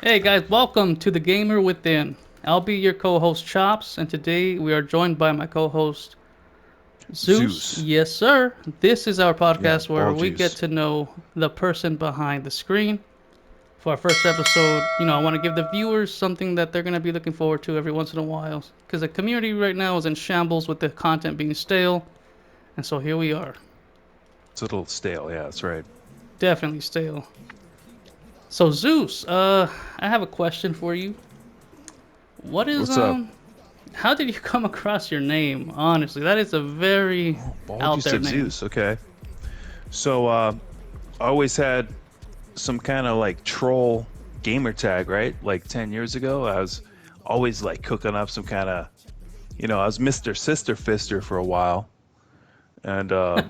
Hey guys, welcome to The Gamer Within. I'll be your co-host Chops, and today we are joined by my co-host Zeus. Zeus. Yes, sir. This is our Yeah, podcast where ball we get juice. to know the person behind the screen. For our first episode, I want to give the viewers something that they're going to be looking forward to every once in a while. Because the community right now is in shambles with the content being stale, and so here we are. It's a little stale. Yeah, that's right. Definitely stale. So Zeus, I have a question for you. What is What's up? How did you come across your name? Honestly, that is a very Oh, ball out juice there of name. Zeus. Okay. So, I always had some kind of like troll gamer tag, right? Like 10 years ago, I was always like cooking up some kind of, I was Mr. Sister Fister for a while and Wow.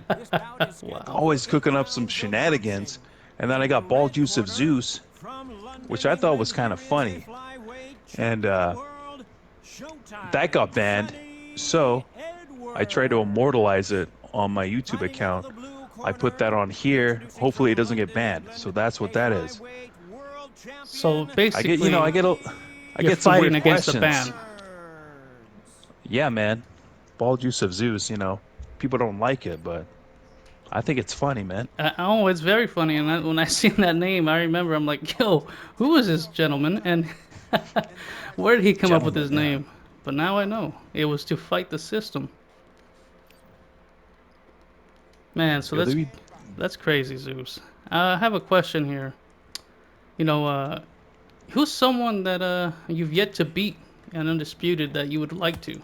always cooking up some shenanigans. And then I got ball juice of Zeus, which I thought was kind of funny. And that got banned. So, I try to immortalize it on my YouTube account. I put that on here. Hopefully it doesn't get banned. So that's what that is. So I get, you know, basically, I you're get some fighting weird against the questions. ban. Yeah, man. Ball juice of Zeus, people don't like it, but I think it's funny, man. Oh, it's very funny. And when I seen that name, I remember I'm like, yo, who is this gentleman? And where did he come up with his Gentlemen, yeah. name? But now I know it was to fight the system. Man, so Yo, that's dude. that's crazy, Zeus. I have a question here. You know, who's someone that you've yet to beat and undisputed that you would like to?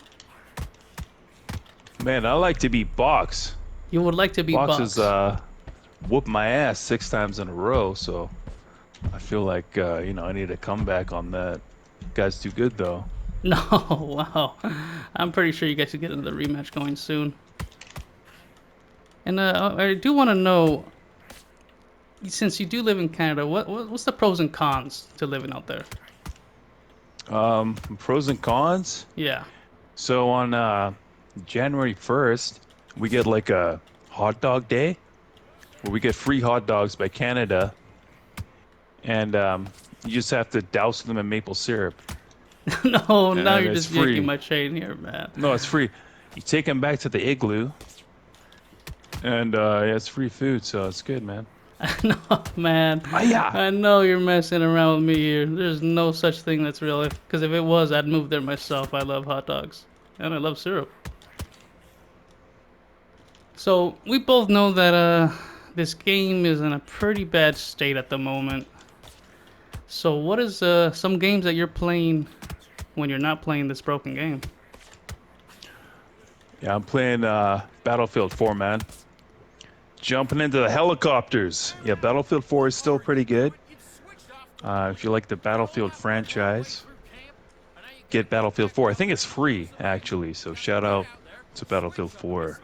Man, I like to be Box. You would like to beat Box has Box. whooped my ass 6 times in a row, so I feel like I need a comeback on that. Guy's too good though. No, wow. I'm pretty sure you guys should get into the rematch going soon. And I do want to know, since you do live in Canada, what's the pros and cons to living out there? Pros and cons. Yeah. So on January 1st, we get like a hot dog day where we get free hot dogs by Canada, and you just have to douse them in maple syrup, No, now and you're it's just yanking free. my chain here, man. No, it's free. You take them back to the igloo, and yeah, it's free food, so it's good, man. No, man. Ah, yeah. I know you're messing around with me here. There's no such thing that's real. Because if it was, I'd move there myself. I love hot dogs. And I love syrup. So, we both know that this game is in a pretty bad state at the moment. So, what is some games that you're playing when you're not playing this broken game? Yeah, I'm playing Battlefield 4, man. Jumping into the helicopters. Yeah, Battlefield 4 is still pretty good. If you like the Battlefield franchise, get Battlefield 4. I think it's free, actually, so shout out to Battlefield 4.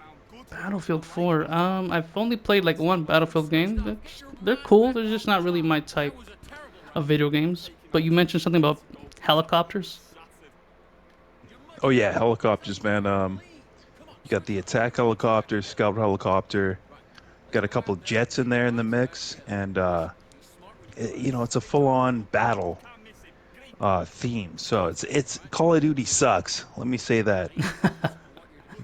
Battlefield 4. I've only played like one Battlefield game. They're cool. They're just not really my type of video games. But you mentioned something about helicopters. Oh yeah, helicopters, man. You got the attack helicopter, scout helicopter. Got a couple jets in there in the mix, and it's a full-on battle theme. So it's Call of Duty sucks. Let me say that.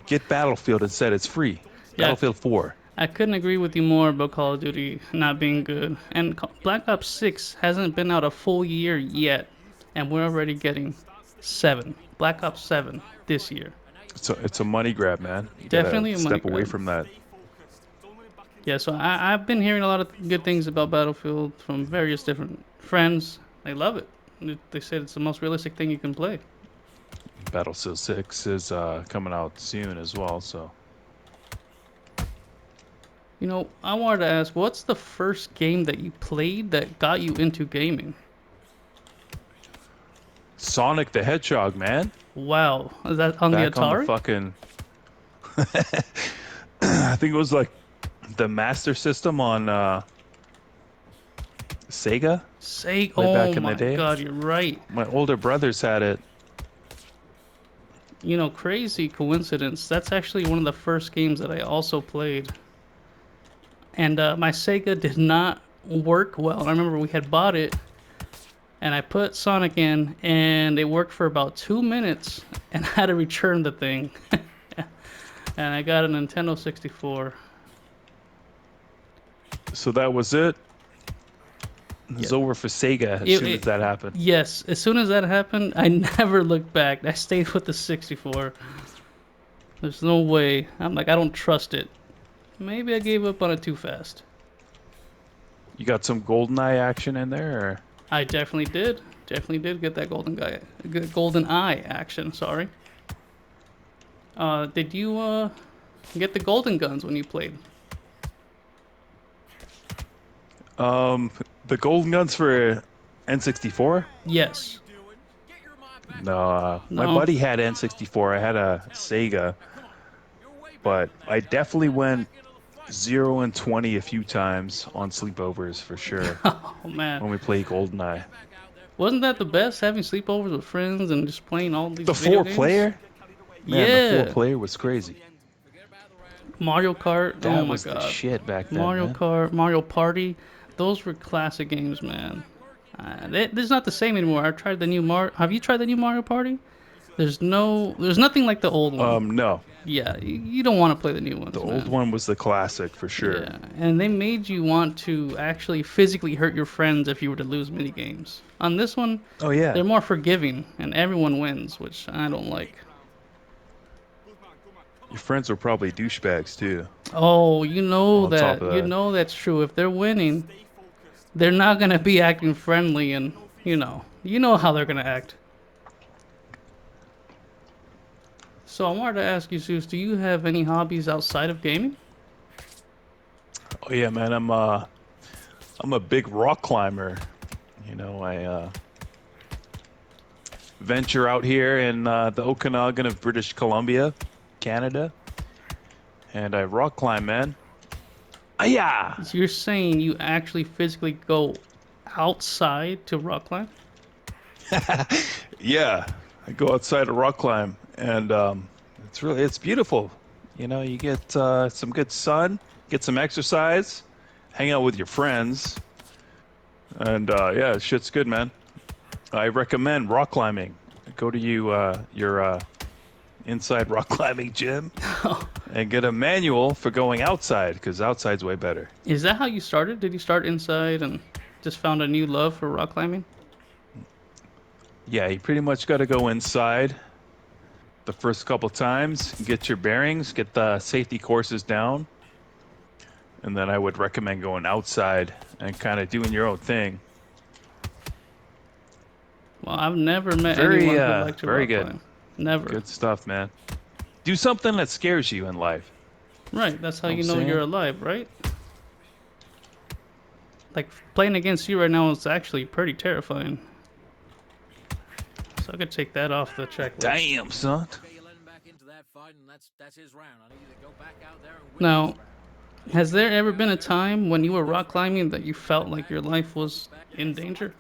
Get Battlefield instead. It's free. Yeah, Battlefield 4. I couldn't agree with you more about Call of Duty not being good. And Black Ops 6 hasn't been out a full year yet, and we're already getting 7. Black Ops 7 this year. It's a money grab, man. You gotta Definitely a money step away grab. from that. Yeah, so I've been hearing a lot of good things about Battlefield from various different friends. They love it. They said it's the most realistic thing you can play. Battlefield 6 is coming out soon as well. So I wanted to ask, what's the first game that you played that got you into gaming? Sonic the Hedgehog, man. Wow, is that on the Back on the Atari? fucking. I think it was like the Master System on Sega Say, way oh back in the my day. God, you're right. My older brothers had it. Crazy coincidence. That's actually one of the first games that I also played. And my Sega did not work well. I remember we had bought it, and I put Sonic in, and it worked for about 2 minutes, and I had to return the thing. And I got a Nintendo 64. So that was it. It Yeah. was over for Sega as It, soon as it, that happened. yes, as soon as that happened, I never looked back. I stayed with the 64. There's no way. I'm like, I don't trust it. Maybe I gave up on it too fast. You got some GoldenEye action in there, or? I definitely did. Definitely did get that golden eye action. Sorry. Did you get the golden guns when you played? Um, the Golden Guns for N64? Yes. No, my No. buddy had N64. I had a Sega, but I definitely went 0 and 20 a few times on sleepovers for sure Oh man, when we played GoldenEye. wasn't that the best? Having sleepovers with friends and just playing all these The video four games. player? Man, the four Yeah. player was crazy. Mario Kart. Oh That my was the god. shit back then, Mario man. Kart, Mario Party. Those were classic games, man. It's not the same anymore. I tried the new Mario. Have you tried the new Mario Party? There's nothing like the old one. No, Yeah, you don't want to play the new the ones, old man. one was the classic for sure. Yeah, and they made you want to actually physically hurt your friends if you were to lose mini games. On this one, Oh yeah, they're more forgiving, and everyone wins, which I don't like. your friends were probably douchebags too. Oh, you know On top that. of You that, know that's true. If they're winning, they're not gonna be acting friendly, and you know how they're gonna act. So I wanted to ask you, Zeus, do you have any hobbies outside of gaming? oh yeah, man, I'm a big rock climber. I venture out here in the Okanagan of British Columbia, Canada, and I rock climb, man. Ah, So you're saying you actually physically go outside to rock climb? yeah. Yeah, I go outside to rock climb, and it's beautiful. You get some good sun, get some exercise, hang out with your friends, and yeah, shit's good, man. I recommend rock climbing. Go to your inside rock climbing gym and get a manual for going outside because outside's way better. Is that how you started? Did you start inside and just found a new love for rock climbing? Yeah, you pretty much got to go inside the first couple times, get your bearings, get the safety courses down, and then I would recommend going outside and kind of doing your own thing. Well, I've never met Very anyone who liked to very rock good. climb. Never. Good stuff, man. Do something that scares you in life. Right, that's how Know what I'm you know you're saying? alive, right? Like playing against you right now is actually pretty terrifying. So I could take that off the checklist. Damn, son. Now, has there ever been a time when you were rock climbing that you felt like your life was in danger?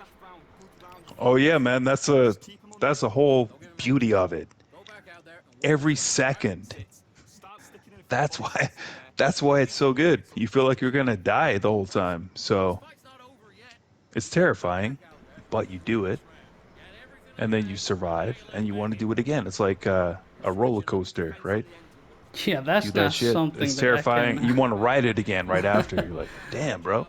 Oh yeah, man. That's the whole beauty of it. Every second. That's why that's why it's so good. You feel like you're gonna die the whole time. So it's terrifying, but you do it, and then you survive, and you want to do it again. It's like a roller coaster, right? Yeah, Do that's that not shit. something It's that I terrifying. You can. want to ride it again right after. You're like, damn, bro.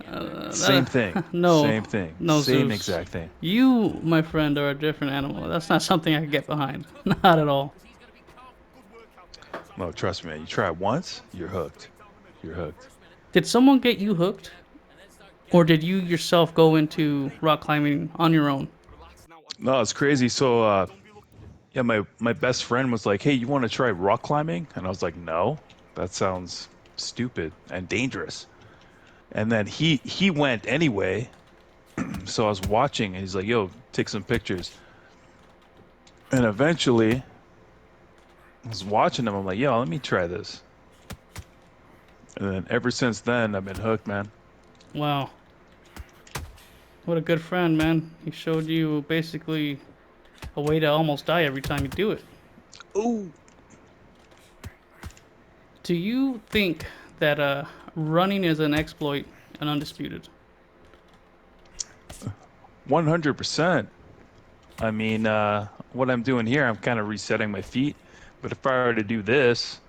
Uh, Same thing. no, Same thing. no, Same Zeus. exact thing. You, my friend, are a different animal. That's not something I can get behind. Not at all. No, trust me, man. You try it once, you're hooked. You're hooked. Did someone get you hooked? Or did you yourself go into rock climbing on your own? No, it's crazy. So, yeah, my best friend was like, "Hey, you want to try rock climbing?" And I was like, "No, that sounds stupid and dangerous." And then he went anyway. So I was watching, and he's like, "Yo, take some pictures." And eventually, I was watching him. I'm like, "Yo, let me try this." And then ever since then, I've been hooked, man. Wow. What a good friend, man. He showed you basically a way to almost die every time you do it. Ooh. Do you think that running is an exploit and undisputed? 100%. I mean, what I'm doing here, I'm kind of resetting my feet. But if I were to do this,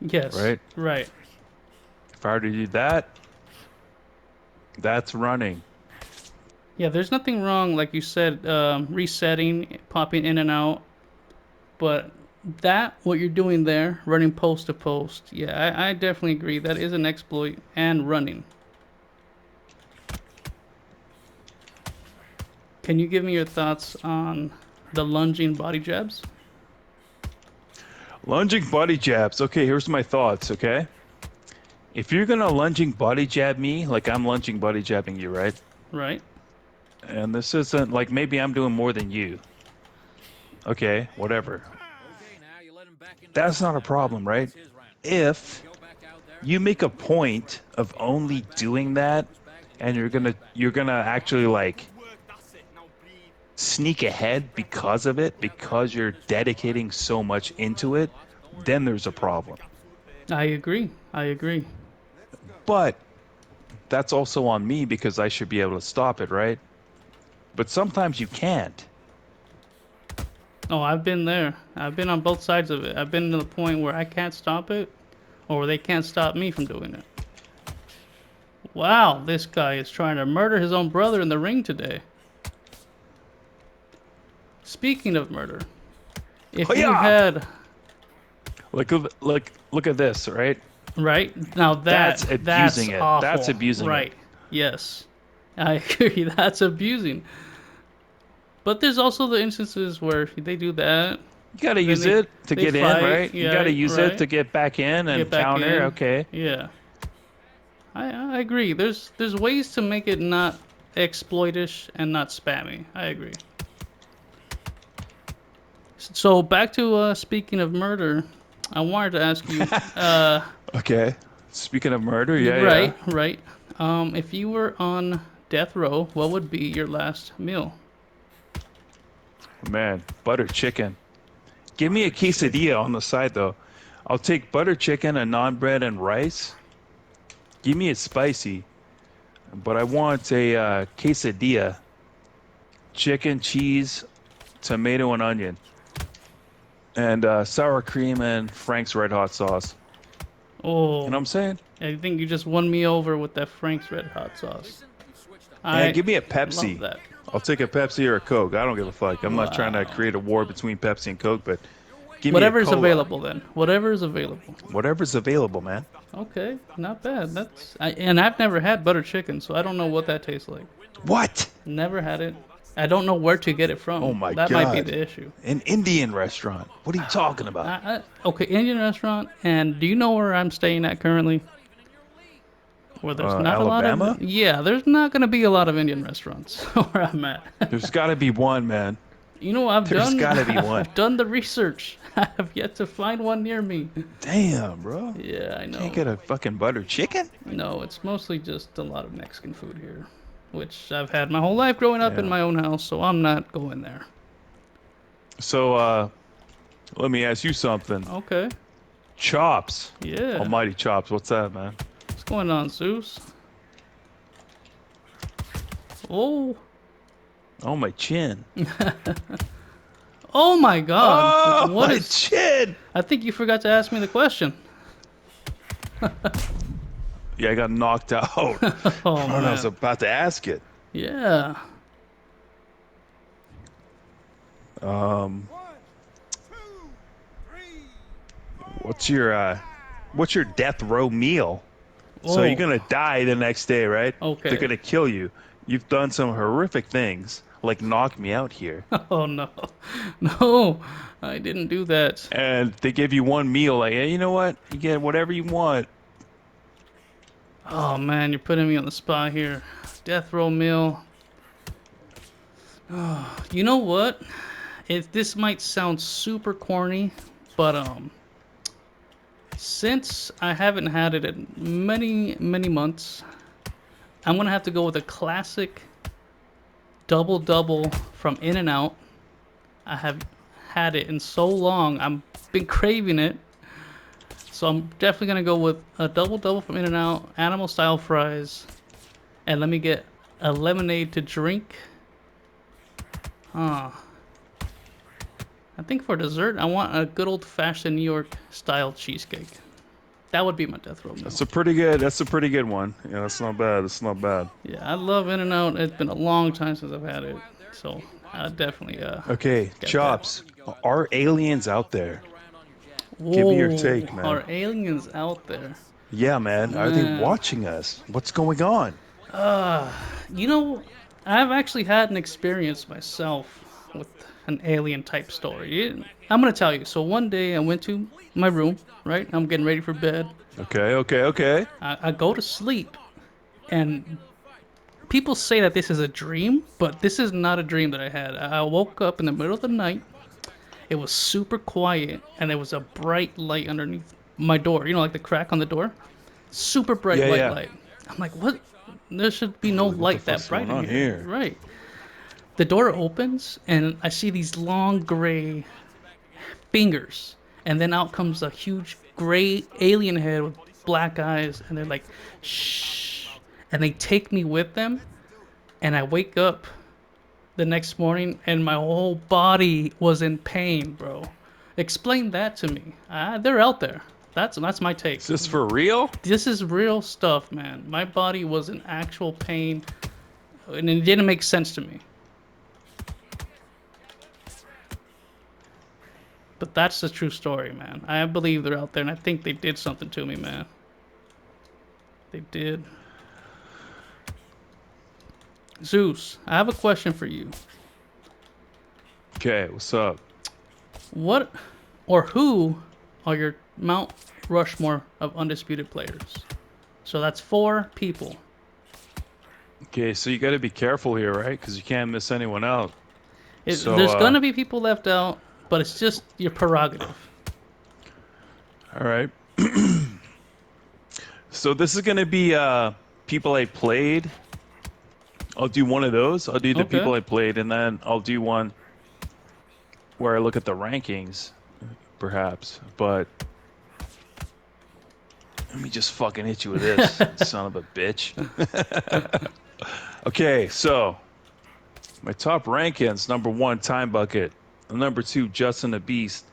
Yes, right? right. If I were to do that, that's running. Yeah, there's nothing wrong, like you said, resetting, popping in and out. But that, what you're doing there, running post to post, yeah, I definitely agree. That is an exploit and running. Can you give me your thoughts on the lunging body jabs? Lunging body jabs. Okay, here's my thoughts, okay? If you're gonna lunging body jab me, like I'm lunging body jabbing you, right? Right? And this isn't like maybe I'm doing more than you. Okay, whatever. That's not a problem, right? If you make a point of only doing that and you're gonna actually like sneak ahead because of it, because you're dedicating so much into it, then there's a problem. I agree. I agree. But that's also on me because I should be able to stop it, right? But sometimes you can't. Oh, I've been there. I've been on both sides of it. I've been to the point where I can't stop it, or they can't stop me from doing it. Wow, this guy is trying to murder his own brother in the ring today. Speaking of murder, Oh if you yeah! had Look at this, right? right now That's that's abusing it. That's awful. abusing it. Right? Yes, I agree. That's abusing. But there's also the instances where they do that, You got to then use it to they get in, fight. right? You got to Yeah, use it right. to get back in Get and back counter. in. Okay. Yeah, I agree. There's ways to make it not exploitish and not spammy. I agree. So back to speaking of murder, I wanted to ask you. Okay. Speaking of murder, You're yeah, yeah. right, right. If you were on death row, what would be your last meal? Man, butter chicken. Give me a quesadilla on the side though. I'll take butter chicken, a naan bread, and rice. Give me it spicy, but I want a quesadilla, chicken, cheese, tomato, and onion, and sour cream and Frank's Red Hot sauce. You know Oh, what I'm saying? I think you just won me over with that Frank's Red Hot sauce. And I give me a love Pepsi. that. I'll take a Pepsi or a Coke. I don't give a fuck. I'm not trying to Wow. create a war between Pepsi and Coke, but give me a Whatever is cola. available then. Whatever is available. Whatever's available, man. Okay, not bad. And I've never had butter chicken, so I don't know what that tastes like. What? Never had it. I don't know where to get it Oh from. my That might be God. the issue. An Indian restaurant. What are you talking about? Okay, Indian restaurant. And do you know where I'm staying at currently? Where there's not a lot Alabama? of. Yeah, there's not going to be a lot of Indian restaurants where I'm at. There's got to be one, man. You know, I've There's done got to be one. I've done the research. I have yet to find one near me. Damn, bro. Yeah, I Can't know. get a fucking butter chicken? No, it's mostly just a lot of Mexican food here, which I've had my whole life growing up in Yeah. my own house, so I'm not going there. So, let me ask you something. Okay. Chops. Yeah. Almighty chops. What's that, man? What's going on, Zeus? Oh. Oh, my chin. Oh my God. Oh, What my is? chin. I think you forgot to ask me the question. Yeah, I got knocked out. Oh I was man. about to ask it. Yeah. Um, what's your death row meal? So you're Oh. gonna die the next day, right? They're Okay. gonna kill you. You've done some horrific things, like knock me out here. Oh no. No. I didn't do that. And they give you one meal, like, hey, you know what? You get whatever you want. Oh man, you're putting me on the spot here. Death row meal. You know what? This might sound super corny, but since I haven't had it in many months, I'm gonna have to go with a classic double double from In and Out. I have had it in so long. I've been craving it. So I'm definitely gonna go with a double double from In and Out, animal style fries, And let me get a lemonade to drink. Huh. I think for dessert, I want a good old-fashioned New York style cheesecake. That would be my death row meal. That's a pretty good. That's a pretty good one. Yeah, that's not bad. That's not bad. Yeah, I love In-N-Out. It's been a long time since I've had it, so I definitely Okay, get that. Chops. Are aliens out there? Give me your Whoa, take, man. are aliens out there? Yeah, man. Are they Man, watching us? What's going on? uh, you know, I've actually had an experience myself with an alien type story. I'm gonna tell you. So one day I went to my room, right? I'm getting ready for bed. Okay, okay, okay. I go to sleep, and people say that this is a dream, but this is not a dream that I had. I woke up in the middle of the night. It was super quiet, and there was a bright light underneath my door. You know, like the crack on the door. Super bright Yeah, white yeah. light. I'm like, what? There should be no Like, what the light that fuck's bright going in on here. here? Right. The door opens, and I see these long gray fingers, and then out comes a huge gray alien head with black eyes, and they're like, shh. And they take me with them, and I wake up the next morning, and my whole body was in pain, bro. Explain that to me. They're out there. That's my take. Is this for real? This is real stuff, man. My body was in actual pain, and it didn't make sense to me. But that's the true story, man. I believe they're out there, and I think they did something to me, man. They did. Zeus, I have a question for you. Okay, what's up? What or who are your Mount Rushmore of undisputed players? So that's 4 people. Okay, so you got to be careful here, right? Because you can't miss anyone out. So, There's gonna be people left out, but it's just your prerogative. all right. So this is gonna be people I played. I'll do one of those. I'll do the Okay. people I played, and then I'll do one where I look at the rankings, perhaps. But let me just fucking hit you with this, son of a bitch. Okay, so my top rankings: number 1, Time Bucket; number 2, Justin the Beast;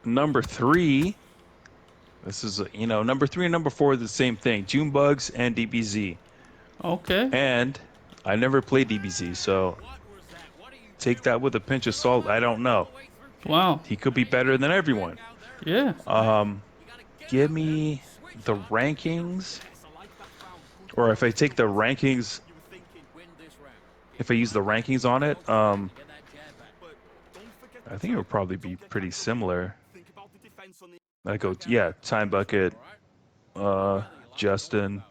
number 3. This is number 3 and number 4 are the same thing: June Bugs and DBZ. Okay. And I never played DBZ, so take that with a pinch of salt. I don't know. Wow. He could be better than everyone. Yeah. Give me the rankings, or if I take the rankings, if I use the rankings on it, I think it would probably be pretty similar. I go, yeah, Time Bucket, Justin.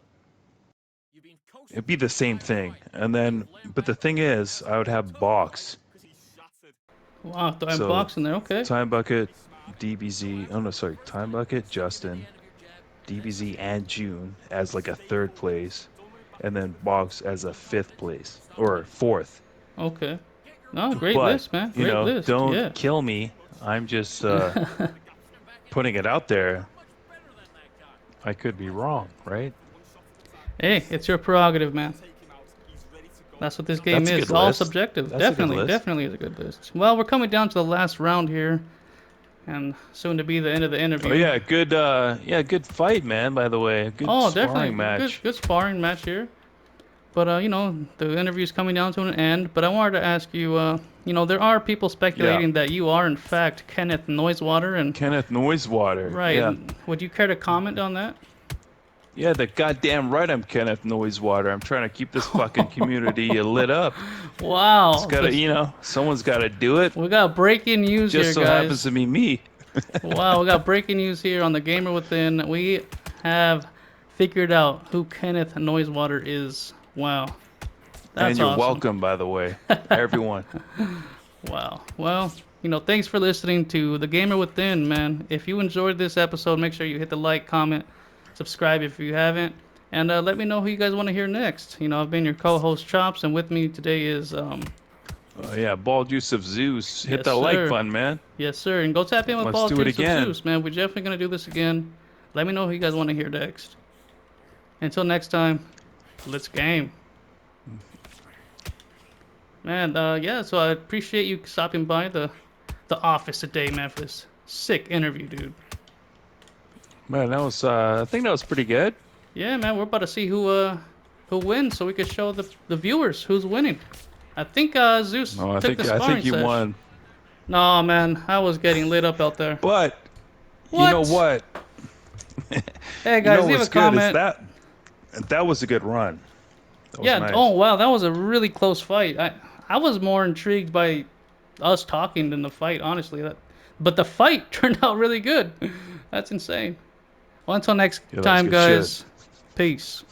It'd be the same thing. And then, but the thing is, I would have Box. Wow. Throwing So, box in there. Okay. Time Bucket, DBZ. Oh no, sorry, Time Bucket, Justin, DBZ, and June as like a 3rd place, and then Box as a 5th place or 4th. Okay. No, great But list, man. Great list. don't Yeah. kill me. I'm just putting it out there. I could be wrong, right? Hey, it's your prerogative, man. That's what this game That's a is. good It's all list. subjective. That's a good Definitely, list. definitely is a good list. Well, we're coming down to the last round here, and soon to be the end of the Oh interview. yeah, good fight, man, by the way. A good Oh, sparring definitely match. good sparring match here. But the interview's coming down to an end. But I wanted to ask you, there are people Yeah. speculating that you are in fact Kenneth Noisewater, and Kenneth Noisewater. right. Yeah. Would you care to comment on that? Yeah, the goddamn right I'm Kenneth Noisewater. I'm trying to keep this fucking community lit up. It's Wow, gotta, someone's gotta do it. we got breaking news Just here, so happens guys. to be me. Wow, we got breaking news here on the Gamer Within. We have figured out who Kenneth Noisewater is. Wow. That's And you're awesome. welcome, by the way, everyone. Wow. Well, thanks for listening to The Gamer Within, man. If you enjoyed this episode, make sure you hit the like, comment, subscribe if you haven't, and let me know who you guys want to hear next. I've been your co-host Chops, and with me today is Yeah, Bald Juice of Zeus. Hit yes that like sir, button, man. yes sir, and go tap in with Let's Paul do it Juice of again. Zeus, man. We're definitely gonna do this again. Let me know who you guys want to hear next. Until next time, Let's game. Man, yeah, so I appreciate you stopping by the office today, man, for this sick interview, dude. Man, that was I think that was pretty good. Yeah, man, we're about to see who wins so we can show the viewers who's winning. I think Zeus No, I took the think I sparring think you sesh. won. No, man, I was getting lit up out there. But you know What? what? Hey You know guys, leave a what's good is comment. that was a good run. That was Yeah, oh nice. wow, that was a really close fight. I was more intrigued by us talking than the fight, honestly. But the fight turned out really good. That's insane. Well, until next Yeah, that was time, good shit. guys. Peace.